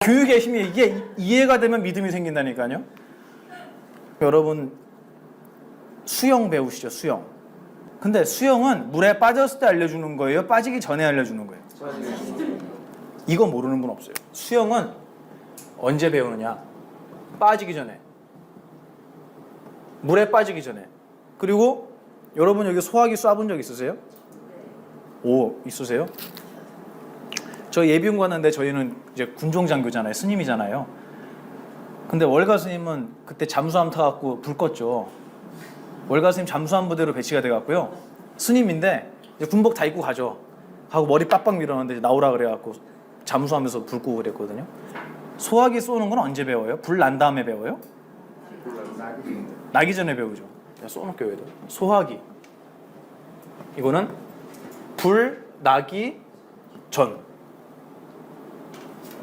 교육의 힘이 이게 이해가 되면 믿음이 생긴다니까요. 여러분 수영 배우시죠? 수영. 근데 수영은 물에 빠졌을 때 알려주는 거예요? 빠지기 전에 알려주는 거예요? 이거 모르는 분 없어요. 수영은 언제 배우느냐? 빠지기 전에. 물에 빠지기 전에. 그리고 여러분 여기 소화기 쏴본 적 있으세요? 오, 있으세요? 저 예비군 갔는데 저희는 이제 군종장교잖아요. 스님이잖아요. 근데 월가 스님은 그때 잠수함 타갖고 불 껐죠. 월가 스님 잠수함 부대로 배치가 돼갖고요. 스님인데 이제 군복 다 입고 가죠. 하고 머리 빡빡 밀었는데 나오라 그래갖고 잠수함에서 불 끄고 그랬거든요. 소화기 쏘는 건 언제 배워요? 불 난 다음에 배워요? 나기 전에 배우죠. 쏘놓을게요. 얘도. 소화기. 이거는 불 나기 전.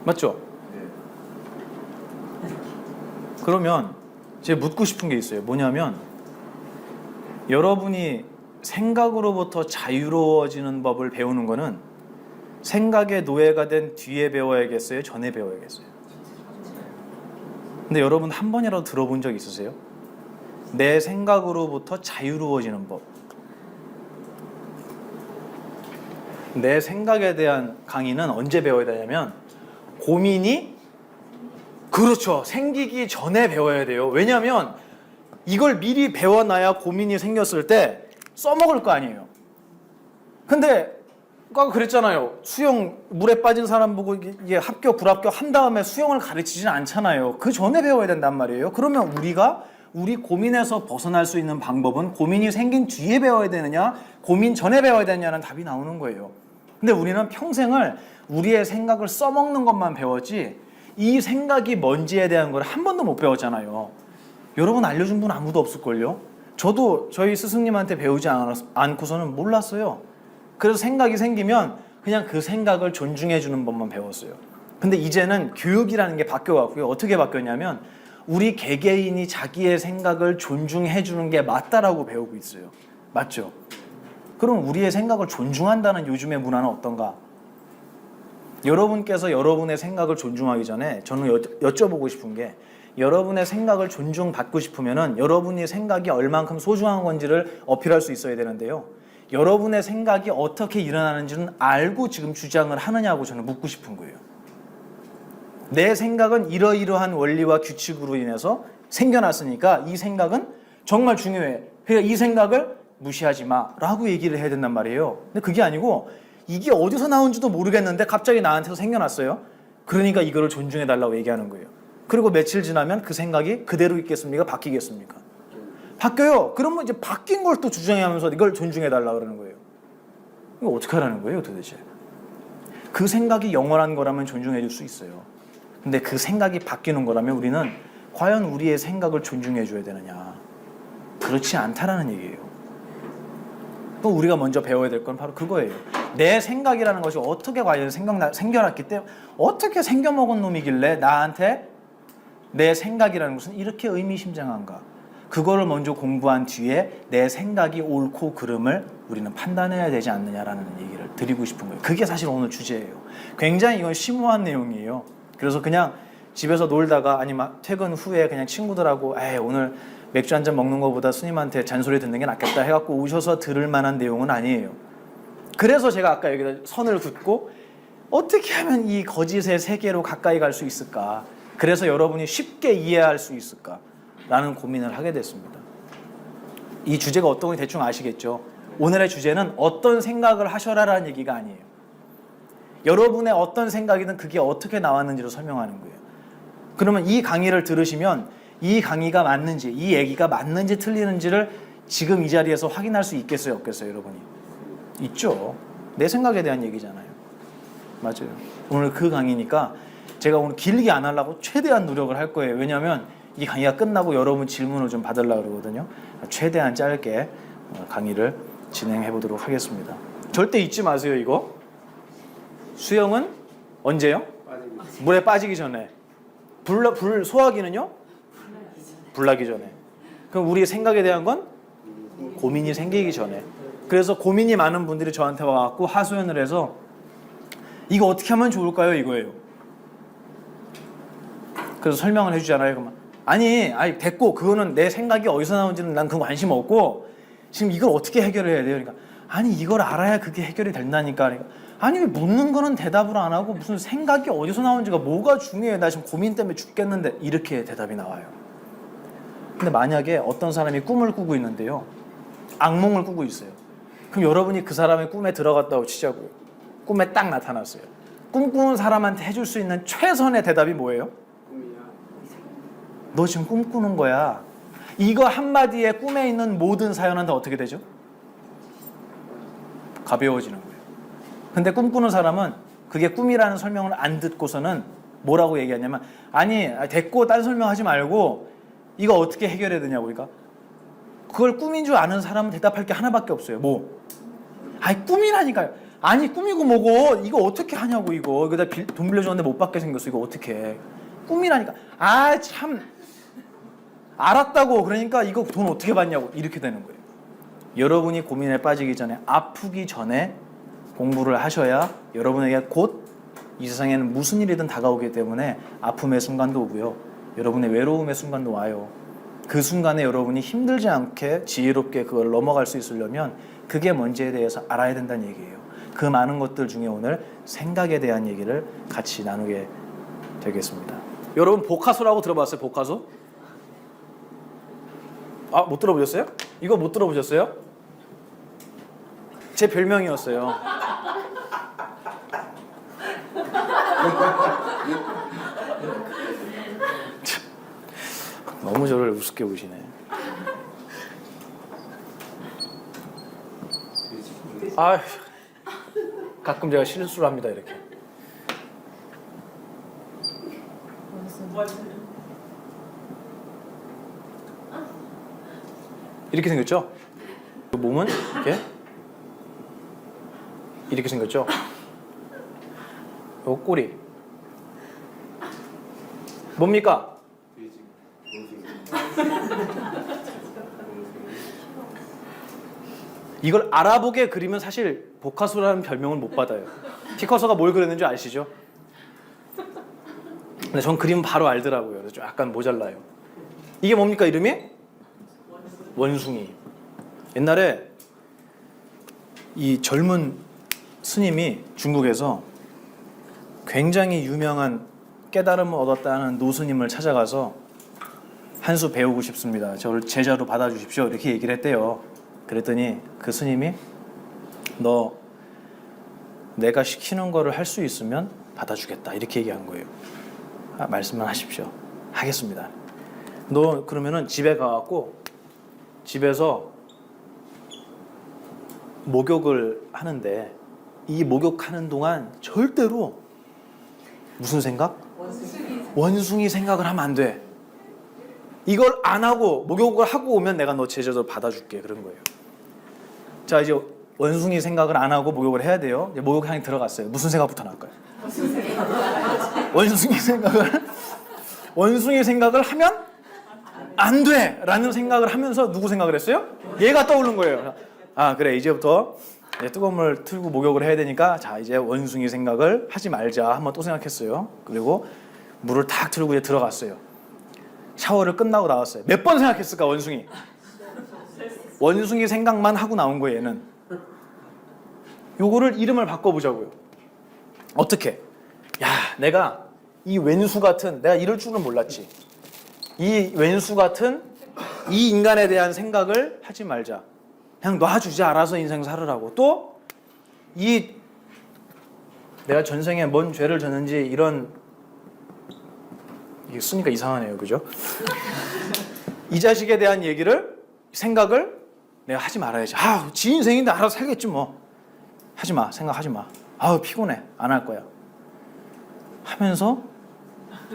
맞죠? 그러면 제가 묻고 싶은 게 있어요. 뭐냐면 여러분이 생각으로부터 자유로워지는 법을 배우는 거는 생각의 노예가 된 뒤에 배워야겠어요? 전에 배워야겠어요? 근데 여러분 한 번이라도 들어본 적 있으세요? 내 생각으로부터 자유로워지는 법. 내 생각에 대한 강의는 언제 배워야 되냐면 고민이 그렇죠. 생기기 전에 배워야 돼요. 왜냐하면 이걸 미리 배워놔야 고민이 생겼을 때 써먹을 거 아니에요. 근데 아까 그랬잖아요. 수영 물에 빠진 사람 보고 이게 합격 불합격 한 다음에 수영을 가르치지는 않잖아요. 그 전에 배워야 된단 말이에요. 그러면 우리 고민에서 벗어날 수 있는 방법은 고민이 생긴 뒤에 배워야 되느냐 고민 전에 배워야 되느냐는 답이 나오는 거예요. 근데 우리는 평생을 우리의 생각을 써먹는 것만 배웠지 이 생각이 뭔지에 대한 걸 한 번도 못 배웠잖아요. 여러분 알려준 분 아무도 없을걸요? 저도 저희 스승님한테 배우지 않고서는 몰랐어요. 그래서 생각이 생기면 그냥 그 생각을 존중해주는 법만 배웠어요. 근데 이제는 교육이라는 게 바뀌어갖고요. 어떻게 바뀌었냐면 우리 개개인이 자기의 생각을 존중해주는 게 맞다라고 배우고 있어요. 맞죠? 그럼 우리의 생각을 존중한다는 요즘의 문화는 어떤가? 여러분께서 여러분의 생각을 존중하기 전에 저는 여쭤보고 싶은 게 여러분의 생각을 존중받고 싶으면은 여러분의 생각이 얼만큼 소중한 건지를 어필할 수 있어야 되는데요. 여러분의 생각이 어떻게 일어나는지는 알고 지금 주장을 하느냐고 저는 묻고 싶은 거예요. 내 생각은 이러이러한 원리와 규칙으로 인해서 생겨났으니까 이 생각은 정말 중요해. 그러니까 이 생각을 무시하지 마라고 얘기를 해야 된단 말이에요. 근데 그게 아니고 이게 어디서 나온지도 모르겠는데 갑자기 나한테서 생겨났어요. 그러니까 이거를 존중해달라고 얘기하는 거예요. 그리고 며칠 지나면 그 생각이 그대로 있겠습니까? 바뀌겠습니까? 바뀌어요. 그러면 이제 바뀐 걸 또 주장하면서 이걸 존중해달라고 그러는 거예요. 이거 어떻게 하라는 거예요 도대체? 그 생각이 영원한 거라면 존중해 줄 수 있어요. 근데 그 생각이 바뀌는 거라면 우리는 과연 우리의 생각을 존중해 줘야 되느냐? 그렇지 않다라는 얘기예요. 또 우리가 먼저 배워야 될 건 바로 그거예요. 내 생각이라는 것이 어떻게 과연 생겨났기 때문에 어떻게 생겨먹은 놈이길래 나한테 내 생각이라는 것은 이렇게 의미심장한가? 그거를 먼저 공부한 뒤에 내 생각이 옳고 그름을 우리는 판단해야 되지 않느냐라는 얘기를 드리고 싶은 거예요. 그게 사실 오늘 주제예요. 굉장히 이건 심오한 내용이에요. 그래서 그냥 집에서 놀다가 아니면 퇴근 후에 그냥 친구들하고 오늘 맥주 한잔 먹는 것보다 스님한테 잔소리 듣는 게 낫겠다 해갖고 오셔서 들을 만한 내용은 아니에요. 그래서 제가 아까 여기다 선을 긋고 어떻게 하면 이 거짓의 세계로 가까이 갈 수 있을까? 그래서 여러분이 쉽게 이해할 수 있을까? 라는 고민을 하게 됐습니다. 이 주제가 어떤 건지 대충 아시겠죠? 오늘의 주제는 어떤 생각을 하셔라라는 얘기가 아니에요. 여러분의 어떤 생각이든 그게 어떻게 나왔는지를 설명하는 거예요. 그러면 이 강의를 들으시면 이 강의가 맞는지, 이 얘기가 맞는지 틀리는지를 지금 이 자리에서 확인할 수 있겠어요, 없겠어요, 여러분이? 있죠. 내 생각에 대한 얘기잖아요. 맞아요. 오늘 그 강의니까 제가 오늘 길게 안 하려고 최대한 노력을 할 거예요. 왜냐하면 이 강의가 끝나고 여러분 질문을 좀 받으려고 그러거든요. 최대한 짧게 강의를 진행해 보도록 하겠습니다. 절대 잊지 마세요, 이거. 수영은 언제요? 물에 빠지기 전에. 소화기는요? 불 나기 전에. 그럼 우리의 생각에 대한 건 고민이 생기기 전에. 그래서 고민이 많은 분들이 저한테 와갖고 하소연을 해서 이거 어떻게 하면 좋을까요? 이거예요. 그래서 설명을 해주잖아요. 그러면 아니 됐고 그거는 내 생각이 어디서 나오는지는 난 그거 관심 없고 지금 이걸 어떻게 해결해야 돼요? 그러니까 아니 이걸 알아야 그게 해결이 된다니까. 그러니까 아니 왜 묻는 거는 대답을 안 하고 무슨 생각이 어디서 나오는지가 뭐가 중요해? 나 지금 고민 때문에 죽겠는데 이렇게 대답이 나와요. 근데 만약에 어떤 사람이 꿈을 꾸고 있는데요. 악몽을 꾸고 있어요. 그럼 여러분이 그 사람의 꿈에 들어갔다고 치자고요. 꿈에 딱 나타났어요. 꿈꾸는 사람한테 해줄 수 있는 최선의 대답이 뭐예요? 너 지금 꿈꾸는 거야. 이거 한마디에 꿈에 있는 모든 사연은 다 어떻게 되죠? 가벼워지는 거예요. 근데 꿈꾸는 사람은 그게 꿈이라는 설명을 안 듣고서는 뭐라고 얘기하냐면 아니 됐고 딴 설명하지 말고 이거 어떻게 해결해야 되냐고. 그러니까 그걸 꿈인 줄 아는 사람은 대답할 게 하나밖에 없어요. 뭐? 아니 꿈이라니까요. 아니 꿈이고 뭐고 이거 어떻게 하냐고. 이거 나 돈 빌려줬는데 못 받게 생겼어. 이거 어떻게 해. 꿈이라니까. 아 참 알았다고. 그러니까 이거 돈 어떻게 받냐고. 이렇게 되는 거예요. 여러분이 고민에 빠지기 전에 아프기 전에 공부를 하셔야 여러분에게 곧 이 세상에는 무슨 일이든 다가오기 때문에 아픔의 순간도 오고요. 여러분의 외로움의 순간도 와요. 그 순간에 여러분이 힘들지 않게 지혜롭게 그걸 넘어갈 수 있으려면 그게 뭔지에 대해서 알아야 된다는 얘기예요. 그 많은 것들 중에 오늘 생각에 대한 얘기를 같이 나누게 되겠습니다. 여러분 보카소라고 들어봤어요? 보카소? 아, 못 들어보셨어요? 이거 못 들어보셨어요? 제 별명이었어요. 너무 저를 우습게 보시네. 아, 가끔 제가 실수를 합니다. 이렇게. 이렇게 생겼죠? 몸은 이렇게 생겼죠? 요 꼬리 뭡니까? 이걸 알아보게 그리면 사실 보카소라는 별명을 못 받아요. 피카소가 뭘 그렸는지 아시죠? 근데 전 그리면 바로 알더라고요. 그래서 좀 약간 모자라요. 이게 뭡니까 이름이? 원숭이. 옛날에 이 젊은 스님이 중국에서 굉장히 유명한 깨달음을 얻었다는 노스님을 찾아가서 한 수 배우고 싶습니다. 저를 제자로 받아주십시오. 이렇게 얘기를 했대요. 그랬더니 그 스님이 너 내가 시키는 거를 할 수 있으면 받아주겠다. 이렇게 얘기한 거예요. 아, 말씀만 하십시오. 하겠습니다. 너 그러면은 집에 가갖고 집에서 목욕을 하는데 이 목욕하는 동안 절대로 무슨 생각? 원숭이 생각을 하면 안 돼. 이걸 안 하고 목욕을 하고 오면 내가 너 제자로 받아줄게. 그런 거예요. 자, 이제 원숭이 생각을 안 하고 목욕을 해야 돼요. 이제 목욕탕에 들어갔어요. 무슨 생각부터 날까요? 원숭이 생각을 하면 안 돼! 라는 생각을 하면서 누구 생각을 했어요? 얘가 떠오른 거예요. 아, 그래. 이제부터 뜨거운 물 틀고 목욕을 해야 되니까 자, 이제 원숭이 생각을 하지 말자. 한번 또 생각했어요. 그리고 물을 탁 틀고 이제 들어갔어요. 샤워를 끝나고 나왔어요. 몇 번 생각했을까, 원숭이? 원숭이 생각만 하고 나온 거예요, 얘는. 요거를 이름을 바꿔보자고요. 어떻게? 야, 내가 이 왼수 같은, 내가 이럴 줄은 몰랐지. 이 왼수 같은 이 인간에 대한 생각을 하지 말자. 그냥 놔주지. 알아서 인생 살으라고. 또 이 내가 전생에 뭔 죄를 졌는지 이런, 이게 쓰니까 이상하네요. 그죠? 이 자식에 대한 생각을 내가 하지 말아야지. 아, 지 인생인데 알아서 살겠지 뭐. 하지 마. 생각하지 마. 아우, 피곤해. 안 할 거야. 하면서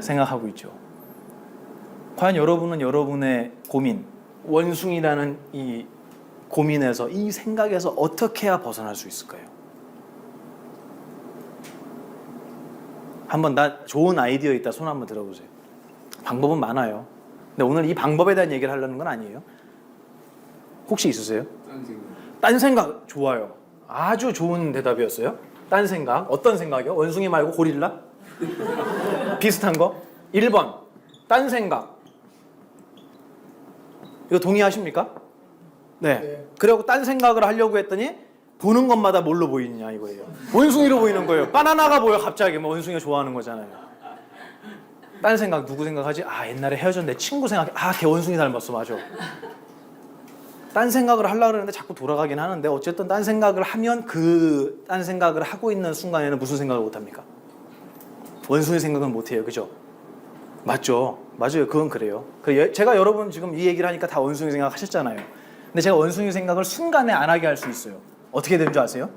생각하고 있죠. 과연 여러분은 여러분의 고민, 원숭이라는 이 고민에서, 이 생각에서 어떻게 해야 벗어날 수 있을까요? 한번 나 좋은 아이디어 있다 손 한번 들어보세요. 방법은 많아요. 근데 오늘 이 방법에 대한 얘기를 하려는 건 아니에요. 혹시 있으세요? 딴 생각. 좋아요. 아주 좋은 대답이었어요. 딴 생각. 어떤 생각이요? 원숭이 말고 고릴라? 비슷한 거? 1번. 딴 생각. 이거 동의하십니까? 네. 그리고 딴 생각을 하려고 했더니 보는 것마다 뭘로 보이느냐 이거예요. 원숭이로 보이는 거예요. 바나나가 보여 갑자기. 뭐 원숭이가 좋아하는 거잖아요. 딴 생각 누구 생각하지? 아 옛날에 헤어졌는데 내 친구 생각해. 아 걔 원숭이 닮았어. 맞아. 딴 생각을 하려고 그러는데 자꾸 돌아가긴 하는데 어쨌든 딴 생각을 하면 그 딴 생각을 하고 있는 순간에는 무슨 생각을 못합니까? 원숭이 생각은 못해요. 그죠? 맞죠? 맞아요. 그건 그래요. 제가 여러분 지금 이 얘기를 하니까 다 원숭이 생각 하셨잖아요. 근데 제가 원숭이 생각을 순간에 안 하게 할 수 있어요. 어떻게 되는 줄 아세요?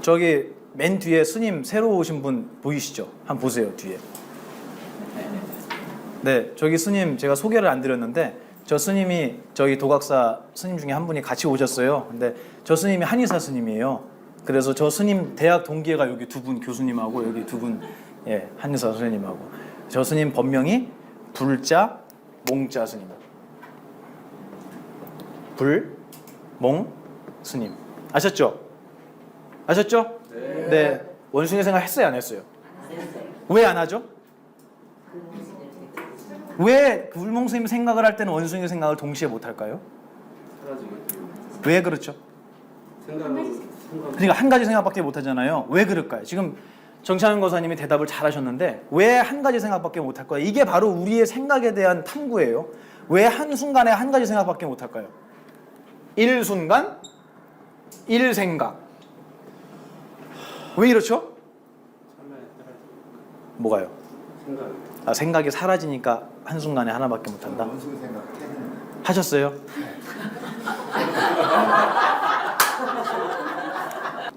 저기 맨 뒤에 스님 새로 오신 분 보이시죠? 한번 보세요. 뒤에. 네, 저기 스님 제가 소개를 안 드렸는데 저 스님이 저희 도각사 스님 중에 한 분이 같이 오셨어요. 근데 저 스님이 한의사 스님이에요. 그래서 저 스님 대학 동기가 여기 두 분 교수님하고 여기 두 분 예, 한의사 선생님하고 저 스님 법명이 불자 몽자 스님. 불, 몽, 스님. 아셨죠? 아셨죠? 네. 네. 원숭이 생각 했어요, 안 했어요? 왜 안 하죠? 왜 울몽 스님 생각을 할 때는 원숭이 생각을 동시에 못 할까요? 왜 그렇죠? 그러니까 한 가지 생각밖에 못 하잖아요. 왜 그럴까요? 지금 정찬현 거사님이 대답을 잘 하셨는데 왜 한 가지 생각밖에 못 할까요? 이게 바로 우리의 생각에 대한 탐구예요. 왜 한순간에 한 가지 생각밖에 못 할까요? 일순간, 일생각. 왜 이렇죠? 뭐가요? 아, 생각이 사라지니까 한순간에 하나밖에 못 한다? 하셨어요?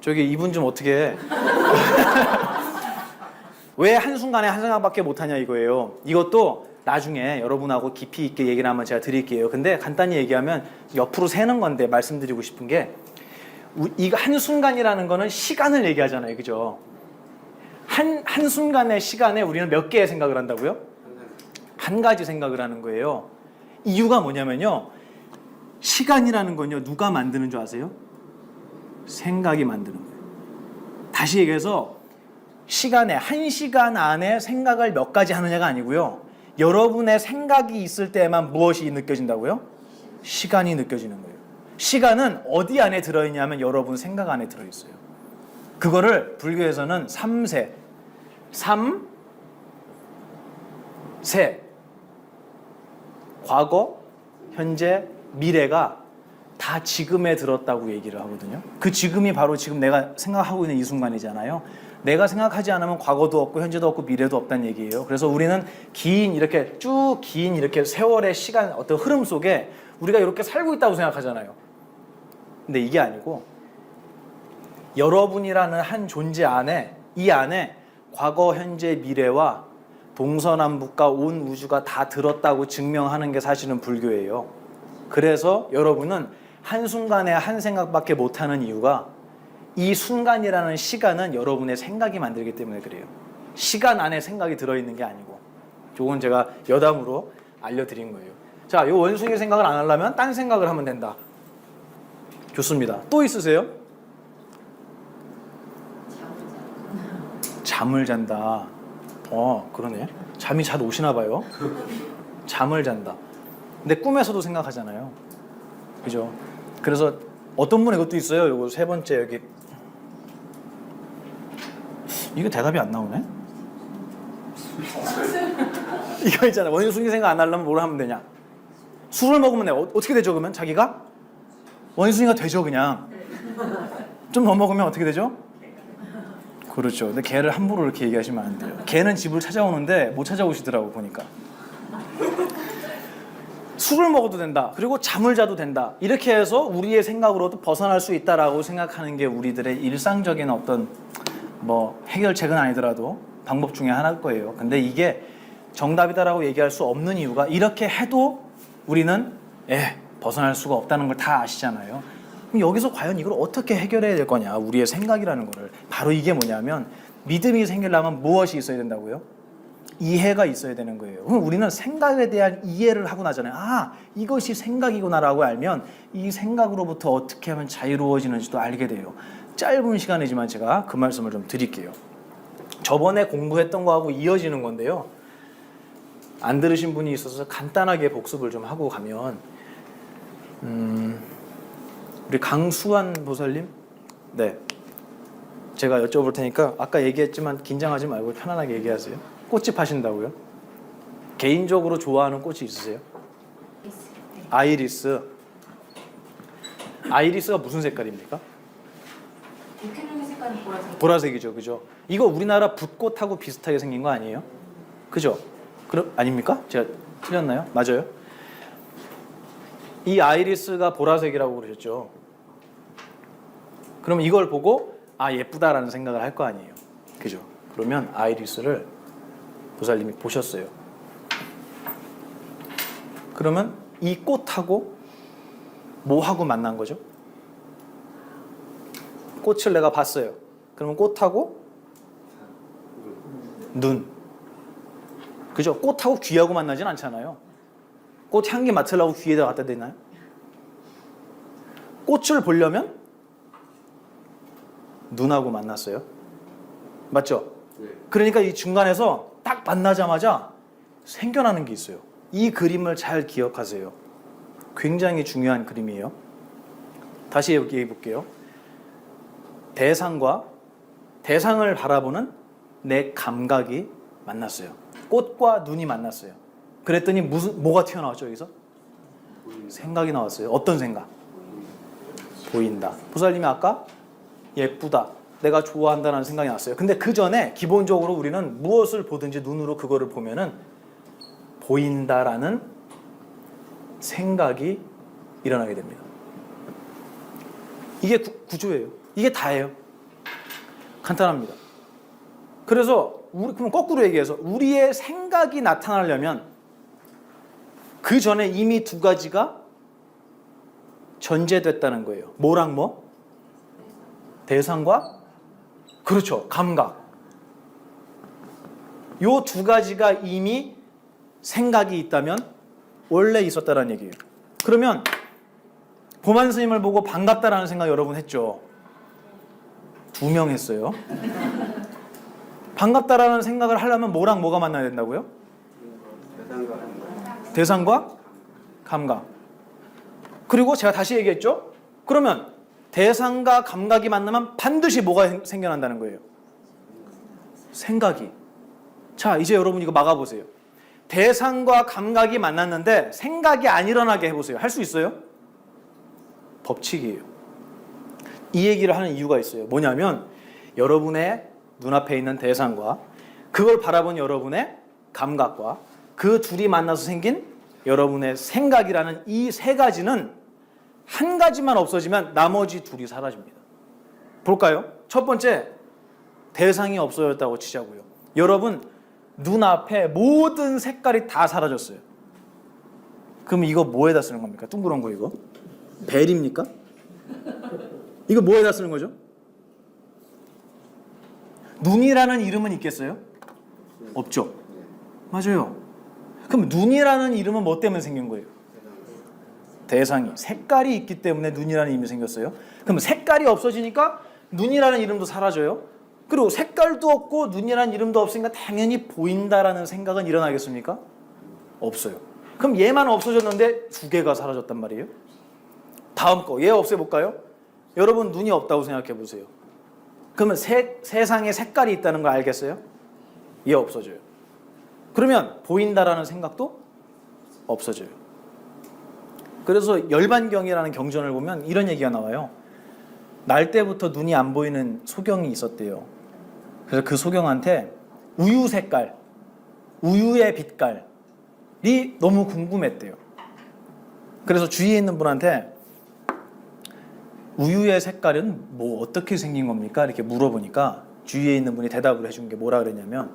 저기 이분 좀 어떻게 해? 왜 한순간에 한 생각밖에 못하냐 이거예요. 이것도 나중에 여러분하고 깊이 있게 얘기를 한번 제가 드릴게요. 근데 간단히 얘기하면 옆으로 새는 건데 말씀드리고 싶은 게 이거 한순간이라는 거는 시간을 얘기하잖아요. 그죠? 한순간의 시간에 우리는 몇 개의 생각을 한다고요? 한 가지 생각을 하는 거예요. 이유가 뭐냐면요. 시간이라는 건요. 누가 만드는 줄 아세요? 생각이 만드는 거예요. 다시 얘기해서 시간에 한 시간 안에 생각을 몇 가지 하느냐가 아니고요. 여러분의 생각이 있을 때만 무엇이 느껴진다고요? 시간이 느껴지는 거예요. 시간은 어디 안에 들어있냐면 여러분 생각 안에 들어있어요. 그거를 불교에서는 3세, 3세, 과거, 현재, 미래가 다 지금에 들었다고 얘기를 하거든요. 그 지금이 바로 지금 내가 생각하고 있는 이 순간이잖아요. 내가 생각하지 않으면 과거도 없고 현재도 없고 미래도 없다는 얘기예요. 그래서 우리는 긴 이렇게 세월의 시간 어떤 흐름 속에 우리가 이렇게 살고 있다고 생각하잖아요. 근데 이게 아니고 여러분이라는 한 존재 안에 이 안에 과거, 현재, 미래와 동서남북과 온 우주가 다 들었다고 증명하는 게 사실은 불교예요. 그래서 여러분은 한순간에 한 생각밖에 못하는 이유가 이 순간이라는 시간은 여러분의 생각이 만들기 때문에 그래요. 시간 안에 생각이 들어있는 게 아니고. 이건 제가 여담으로 알려드린 거예요. 자, 이 원숭이 생각을 안 하려면 딴 생각을 하면 된다. 좋습니다. 또 있으세요? 잠을 잔다. 그러네. 잠이 잘 오시나 봐요. 잠을 잔다. 근데 꿈에서도 생각하잖아요. 그죠? 그래서 어떤 분의 것도 있어요. 요거 세 번째 여기. 이거 대답이 안 나오네? 이거 있잖아. 원숭이 생각 안 하려면 뭘 하면 되냐? 술을 먹으면 어떻게 되죠? 그러면 자기가? 원숭이가 되죠 그냥. 좀 더 먹으면 어떻게 되죠? 그렇죠. 근데 개를 함부로 이렇게 얘기하시면 안 돼요. 개는 집을 찾아오는데 못 찾아오시더라고 보니까. 술을 먹어도 된다. 그리고 잠을 자도 된다. 이렇게 해서 우리의 생각으로도 벗어날 수 있다라고 생각하는 게 우리들의 일상적인 어떤 해결책은 아니더라도 방법 중에 하나일 거예요. 근데 이게 정답이다라고 얘기할 수 없는 이유가 이렇게 해도 우리는 벗어날 수가 없다는 걸 다 아시잖아요. 그럼 여기서 과연 이걸 어떻게 해결해야 될 거냐? 우리의 생각이라는 거를. 바로 이게 뭐냐면 믿음이 생기려면 무엇이 있어야 된다고요? 이해가 있어야 되는 거예요. 그럼 우리는 생각에 대한 이해를 하고 나잖아요. 아, 이것이 생각이구나라고 알면 이 생각으로부터 어떻게 하면 자유로워지는지도 알게 돼요. 짧은 시간이지만 제가 그 말씀을 좀 드릴게요. 저번에 공부했던 거하고 이어지는 건데요. 안 들으신 분이 있어서 간단하게 복습을 좀 하고 가면 우리 강수환 보살님, 네, 제가 여쭤볼 테니까 아까 얘기했지만 긴장하지 말고 편안하게 얘기하세요. 꽃집 하신다고요? 개인적으로 좋아하는 꽃이 있으세요? 아이리스. 아이리스가 무슨 색깔입니까? 북해룡의 색깔은 보라색. 보라색이죠, 그죠? 이거 우리나라 붓꽃하고 비슷하게 생긴 거 아니에요? 그죠? 아닙니까? 제가 틀렸나요? 맞아요? 이 아이리스가 보라색이라고 그러셨죠? 그럼 이걸 보고 아 예쁘다라는 생각을 할 거 아니에요, 그죠? 그러면 아이리스를 보살님이 보셨어요. 그러면 이 꽃하고 뭐하고 만난 거죠? 꽃을 내가 봤어요. 그러면 꽃하고 눈, 그죠? 꽃하고 귀하고 만나진 않잖아요. 꽃 향기 맡으려고 귀에다 갖다 대나요? 꽃을 보려면 눈하고 만났어요. 맞죠? 그러니까 이 중간에서 딱 만나자마자 생겨나는 게 있어요. 이 그림을 잘 기억하세요. 굉장히 중요한 그림이에요. 다시 얘기해 볼게요. 대상을 바라보는 내 감각이 만났어요. 꽃과 눈이 만났어요. 그랬더니 뭐가 튀어나왔죠, 여기서? 생각이 나왔어요. 어떤 생각? 보인다. 보살님이 아까 예쁘다, 내가 좋아한다는 생각이 났어요. 근데 그 전에 기본적으로 우리는 무엇을 보든지 눈으로 그거를 보면은 보인다라는 생각이 일어나게 됩니다. 이게 구조예요. 이게 다예요. 간단합니다. 그래서 그럼 거꾸로 얘기해서 우리의 생각이 나타나려면 그 전에 이미 두 가지가 전제됐다는 거예요. 뭐랑 뭐? 대상과, 그렇죠, 감각. 요 두 가지가 이미 생각이 있다면 원래 있었다는 얘기예요. 그러면 보만 스님을 보고 반갑다라는 생각 여러분 했죠? 2명 했어요. 반갑다라는 생각을 하려면 뭐랑 뭐가 만나야 된다고요? 대상과 감각. 그리고 제가 다시 얘기했죠? 그러면 대상과 감각이 만나면 반드시 뭐가 생겨난다는 거예요? 생각이. 자, 이제 여러분 이거 막아보세요. 대상과 감각이 만났는데 생각이 안 일어나게 해보세요. 할 수 있어요? 법칙이에요. 이 얘기를 하는 이유가 있어요. 뭐냐면 여러분의 눈앞에 있는 대상과 그걸 바라본 여러분의 감각과 그 둘이 만나서 생긴 여러분의 생각이라는 이 세 가지는 한 가지만 없어지면 나머지 둘이 사라집니다. 볼까요? 첫 번째, 대상이 없어졌다고 치자고요. 여러분 눈앞에 모든 색깔이 다 사라졌어요. 그럼 이거 뭐에다 쓰는 겁니까? 둥그런 거 이거? 벨입니까? 이거 뭐에다 쓰는 거죠? 눈이라는 이름은 있겠어요? 없죠. 맞아요. 그럼 눈이라는 이름은 뭐 때문에 생긴 거예요? 대상이, 색깔이 있기 때문에 눈이라는 이름이 생겼어요. 그럼 색깔이 없어지니까 눈이라는 이름도 사라져요. 그리고 색깔도 없고 눈이라는 이름도 없으니까 당연히 보인다라는 생각은 일어나겠습니까? 없어요. 그럼 얘만 없어졌는데 두 개가 사라졌단 말이에요. 다음 거, 얘 없애볼까요? 여러분 눈이 없다고 생각해 보세요. 그러면 세상에 색깔이 있다는 걸 알겠어요? 얘 없어져요. 그러면 보인다라는 생각도 없어져요. 그래서 열반경이라는 경전을 보면 이런 얘기가 나와요. 날 때부터 눈이 안 보이는 소경이 있었대요. 그래서 그 소경한테 우유 색깔, 우유의 빛깔이 너무 궁금했대요. 그래서 주위에 있는 분한테 우유의 색깔은 뭐 어떻게 생긴 겁니까? 이렇게 물어보니까 주위에 있는 분이 대답을 해준 게 뭐라 그랬냐면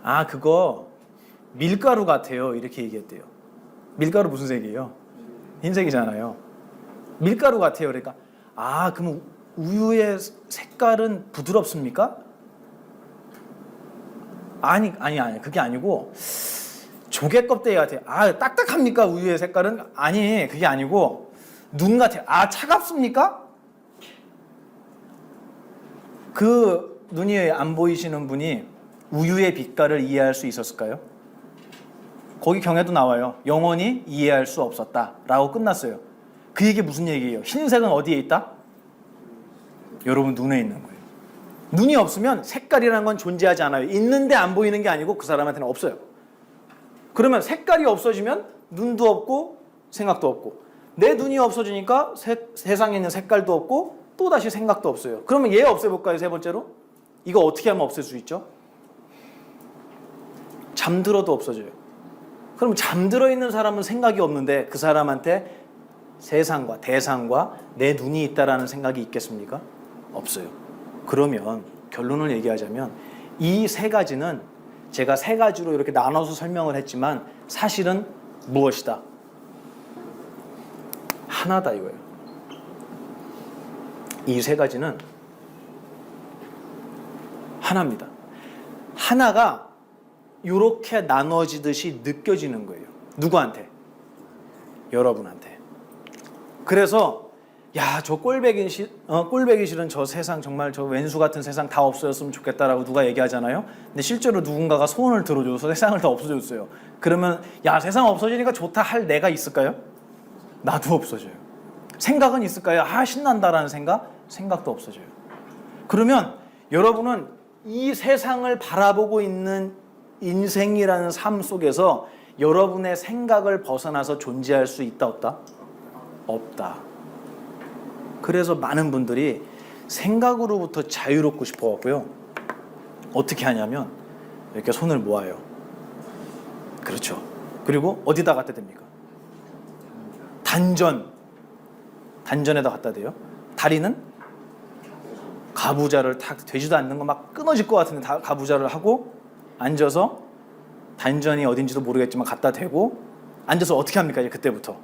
아 그거 밀가루 같아요 이렇게 얘기했대요. 밀가루 무슨 색이에요? 흰색이잖아요. 밀가루 같아요. 그러니까 아 그럼 우유의 색깔은 부드럽습니까? 아니 그게 아니고 조개 껍데기 같아요. 아 딱딱합니까 우유의 색깔은? 아니 그게 아니고 눈 같아요. 아 차갑습니까? 그 눈이 안 보이시는 분이 우유의 빛깔을 이해할 수 있었을까요? 거기 경에도 나와요. 영원히 이해할 수 없었다라고 끝났어요. 그 얘기 무슨 얘기예요? 흰색은 어디에 있다? 여러분 눈에 있는 거예요. 눈이 없으면 색깔이라는 건 존재하지 않아요. 있는데 안 보이는 게 아니고 그 사람한테는 없어요. 그러면 색깔이 없어지면 눈도 없고 생각도 없고, 내 눈이 없어지니까 세상에 있는 색깔도 없고 또다시 생각도 없어요. 그러면 얘 없애볼까요? 세 번째로? 이거 어떻게 하면 없앨 수 있죠? 잠들어도 없어져요. 그럼 잠들어 있는 사람은 생각이 없는데 그 사람한테 세상과 대상과 내 눈이 있다라는 생각이 있겠습니까? 없어요. 그러면 결론을 얘기하자면 이 세 가지는 제가 세 가지로 이렇게 나눠서 설명을 했지만 사실은 무엇이다? 하나다 이거예요. 이 세 가지는 하나입니다. 하나가 이렇게 나눠지듯이 느껴지는 거예요. 누구한테? 여러분한테. 그래서 야, 저 꼴배기 싫은 저 세상, 정말 저 왼수 같은 세상 다 없어졌으면 좋겠다라고 누가 얘기하잖아요. 근데 실제로 누군가가 소원을 들어줘서 세상을 다 없어졌어요. 그러면 야, 세상 없어지니까 좋다 할 내가 있을까요? 나도 없어져요. 생각은 있을까요? 아, 신난다라는 생각? 생각도 없어져요. 그러면 여러분은 이 세상을 바라보고 있는 인생이라는 삶 속에서 여러분의 생각을 벗어나서 존재할 수 있다, 없다? 없다. 그래서 많은 분들이 생각으로부터 자유롭고 싶어갖고요. 어떻게 하냐면 이렇게 손을 모아요. 그렇죠. 그리고 어디다 갖다 댑니까? 단전에다 갖다 대요. 다리는 가부좌를 탁 되지도 않는 거 막 끊어질 것 같은데 가부좌를 하고 앉아서 단전이 어딘지도 모르겠지만 갖다 대고 앉아서 어떻게 합니까? 이제 그때부터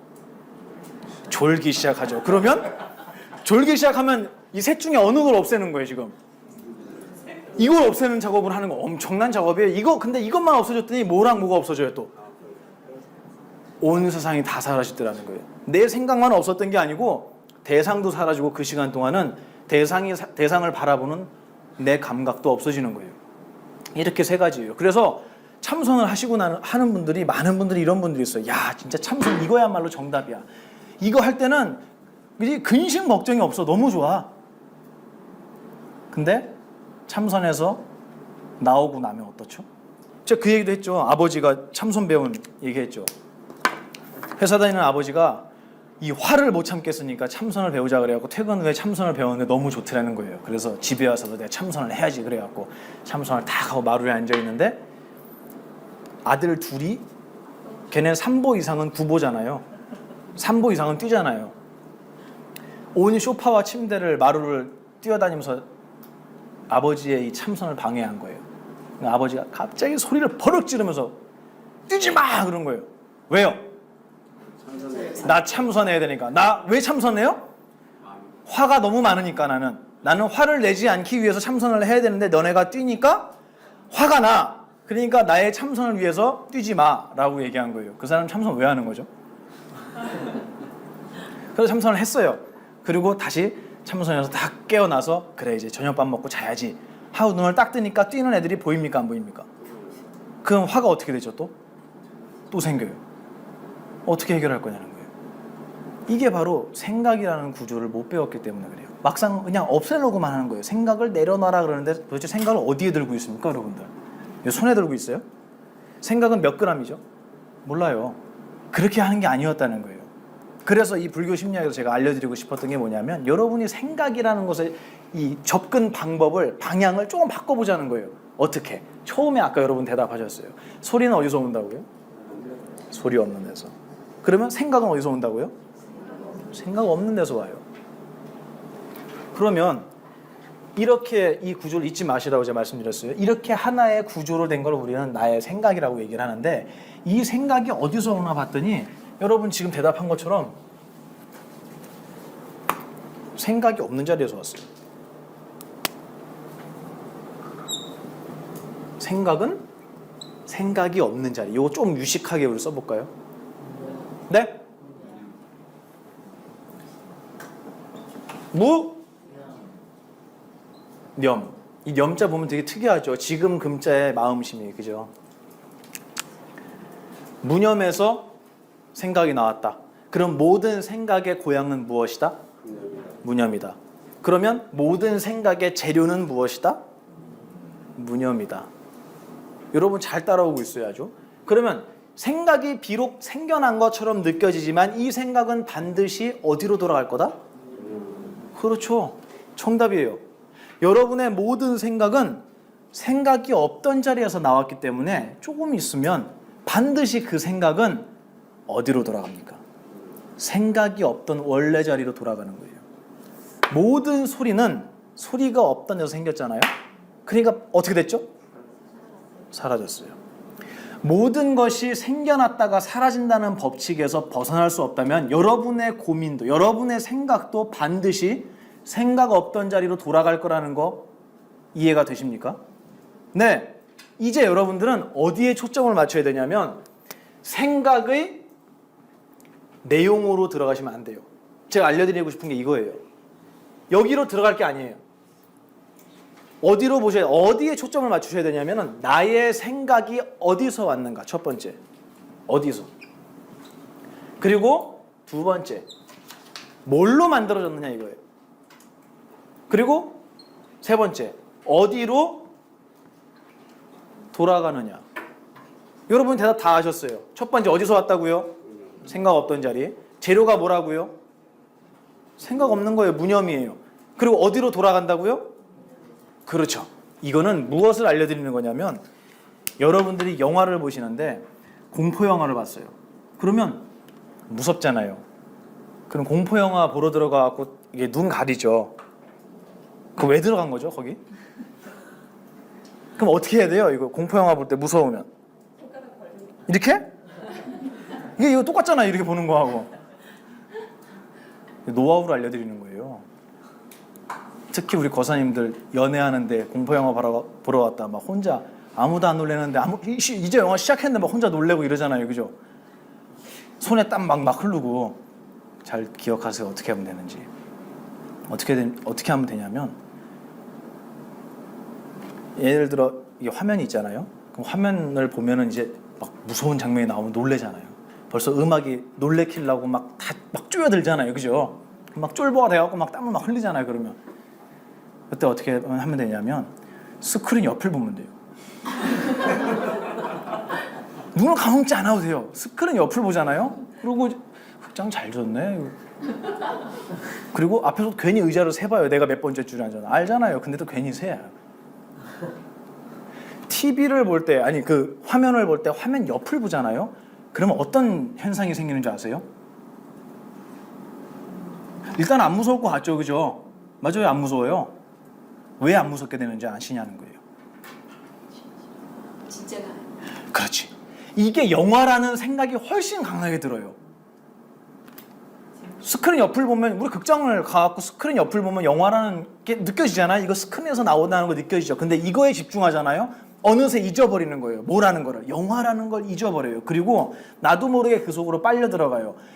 졸기 시작하죠. 그러면 졸기 시작하면 이 셋 중에 어느 걸 없애는 거예요, 지금. 이걸 없애는 작업을 하는 거 엄청난 작업이에요. 근데 이것만 없어졌더니 뭐랑 뭐가 없어져요, 또? 온 세상이 다 사라지더라는 거예요. 내 생각만 없었던 게 아니고 대상도 사라지고 그 시간 동안은 대상을 바라보는 내 감각도 없어지는 거예요. 이렇게 세 가지예요. 그래서 참선을 하시고 하는 분들이, 많은 분들이 이런 분들이 있어요. 야, 진짜 참선 이거야말로 정답이야. 이거 할 때는 근심 걱정이 없어. 너무 좋아. 근데 참선에서 나오고 나면 어떻죠? 제가 그 얘기도 했죠. 아버지가 참선 배운 얘기했죠. 회사 다니는 아버지가 이 화를 못 참겠으니까 참선을 배우자 그래갖고 퇴근 후에 참선을 배웠는데 너무 좋더라는 거예요. 그래서 집에 와서도 내가 참선을 해야지 그래갖고 참선을 딱 하고 마루에 앉아있는데 아들 둘이, 걔는 3보 이상은 9보잖아요. 3보 이상은 뛰잖아요. 온 소파와 침대를 마루를 뛰어다니면서 아버지의 이 참선을 방해한 거예요. 아버지가 갑자기 소리를 버럭 지르면서 뛰지 마! 그런 거예요. 왜요? 나 참선해야 되니까. 나 왜 참선해요? 화가 너무 많으니까 나는 화를 내지 않기 위해서 참선을 해야 되는데 너네가 뛰니까 화가 나. 그러니까 나의 참선을 위해서 뛰지 마라고 얘기한 거예요. 그 사람 참선 왜 하는 거죠? 그래서 참선을 했어요. 그리고 다시 참선에서 다 깨어나서 그래 이제 저녁밥 먹고 자야지 하고 눈을 딱 뜨니까 뛰는 애들이 보입니까 안 보입니까? 그럼 화가 어떻게 되죠 또? 또 생겨요. 어떻게 해결할 거냐는 거예요. 이게 바로 생각이라는 구조를 못 배웠기 때문에 그래요. 막상 그냥 없애려고만 하는 거예요. 생각을 내려놔라 그러는데 도대체 생각을 어디에 들고 있습니까 여러분들? 손에 들고 있어요? 생각은 몇 그램이죠? 몰라요. 그렇게 하는 게 아니었다는 거예요. 그래서 이 불교 심리학에서 제가 알려드리고 싶었던 게 뭐냐면 여러분이 생각이라는 것의 이 접근 방법을, 방향을 조금 바꿔보자는 거예요. 어떻게? 처음에 아까 여러분 대답하셨어요. 소리는 어디서 온다고요? 소리 없는 데서. 그러면 생각은 어디서 온다고요? 생각 없는 데서 와요. 그러면 이렇게 이 구조를 잊지 마시라고 제가 말씀드렸어요. 이렇게 하나의 구조로 된 걸 우리는 나의 생각이라고 얘기를 하는데 이 생각이 어디서 오나 봤더니 여러분 지금 대답한 것처럼 생각이 없는 자리에서 왔어요. 생각은 생각이 없는 자리. 이거 좀 유식하게 우리 써볼까요? 네? 무? 념. 이 염자 보면 되게 특이하죠. 지금 금자의 마음심이, 그죠? 무념에서 생각이 나왔다. 그럼 모든 생각의 고향은 무엇이다? 무념이다. 그러면 모든 생각의 재료는 무엇이다? 무념이다. 여러분 잘 따라오고 있어야죠. 그러면 생각이 비록 생겨난 것처럼 느껴지지만 이 생각은 반드시 어디로 돌아갈 거다? 그렇죠. 정답이에요. 여러분의 모든 생각은 생각이 없던 자리에서 나왔기 때문에 조금 있으면 반드시 그 생각은 어디로 돌아갑니까? 생각이 없던 원래 자리로 돌아가는 거예요. 모든 소리는 소리가 없던 데서 생겼잖아요. 그러니까 어떻게 됐죠? 사라졌어요. 모든 것이 생겨났다가 사라진다는 법칙에서 벗어날 수 없다면 여러분의 고민도, 여러분의 생각도 반드시 생각 없던 자리로 돌아갈 거라는 거 이해가 되십니까? 네. 이제 여러분들은 어디에 초점을 맞춰야 되냐면 생각의 내용으로 들어가시면 안 돼요. 제가 알려드리고 싶은 게 이거예요. 여기로 들어갈 게 아니에요. 어디로 보셔야, 어디에 초점을 맞추셔야 되냐면 나의 생각이 어디서 왔는가, 첫 번째. 어디서. 그리고 두 번째. 뭘로 만들어졌느냐 이거예요. 그리고 세 번째. 어디로 돌아가느냐. 여러분 대답 다 하셨어요. 첫 번째 어디서 왔다고요? 생각 없던 자리. 재료가 뭐라고요? 생각 없는 거예요. 무념이에요. 그리고 어디로 돌아간다고요? 그렇죠. 이거는 무엇을 알려드리는 거냐면 여러분들이 영화를 보시는데 공포 영화를 봤어요. 그러면 무섭잖아요. 그럼 공포 영화 보러 들어가고 이게 눈 가리죠. 그 왜 들어간 거죠, 거기? 그럼 어떻게 해야 돼요? 이거 공포 영화 볼 때 무서우면 이렇게? 이거 똑같잖아요. 이렇게 보는 거하고. 노하우를 알려드리는 거예요. 특히 우리 거사님들 연애하는데 공포 영화 보러 왔다 막 혼자 아무도 안 놀래는데 이제 영화 시작했는데 막 혼자 놀래고 이러잖아요, 그죠? 손에 땀 막 흐르고. 잘 기억하세요. 어떻게 하면 되는지. 어떻게 하면 되냐면 예를 들어 이게 화면이 있잖아요. 그럼 화면을 보면은 이제 막 무서운 장면이 나오면 놀래잖아요. 벌써 음악이 놀래키려고 막 쪼여들잖아요, 그죠? 막 쫄보가 돼갖고 막 땀을 막 흘리잖아요. 그러면 그때 어떻게 하면 되냐면 스크린 옆을 보면 돼요. 눈을 감지 않아도 돼요. 스크린 옆을 보잖아요. 그리고 극장 잘 줬네. 그리고 앞에서 괜히 의자를 세봐요. 내가 몇 번째 줄에 앉아나 알잖아요. 근데 또 괜히 세요. TV를 볼 때, 아니 그 화면을 볼 때 화면 옆을 보잖아요. 그러면 어떤 현상이 생기는 줄 아세요? 일단 안 무서울 것 같죠, 그죠? 맞아요, 안 무서워요. 왜 안 무섭게 되는지 아시냐는 거예요. 진짜가. 그렇지. 이게 영화라는 생각이 훨씬 강하게 들어요. 스크린 옆을 보면, 우리 극장을 가갖고 스크린 옆을 보면 영화라는 게 느껴지잖아요. 이거 스크린에서 나온다는 거 느껴지죠. 근데 이거에 집중하잖아요. 어느새 잊어버리는 거예요. 뭐라는 거를. 영화라는 걸 잊어버려요. 그리고 나도 모르게 그 속으로 빨려 들어가요.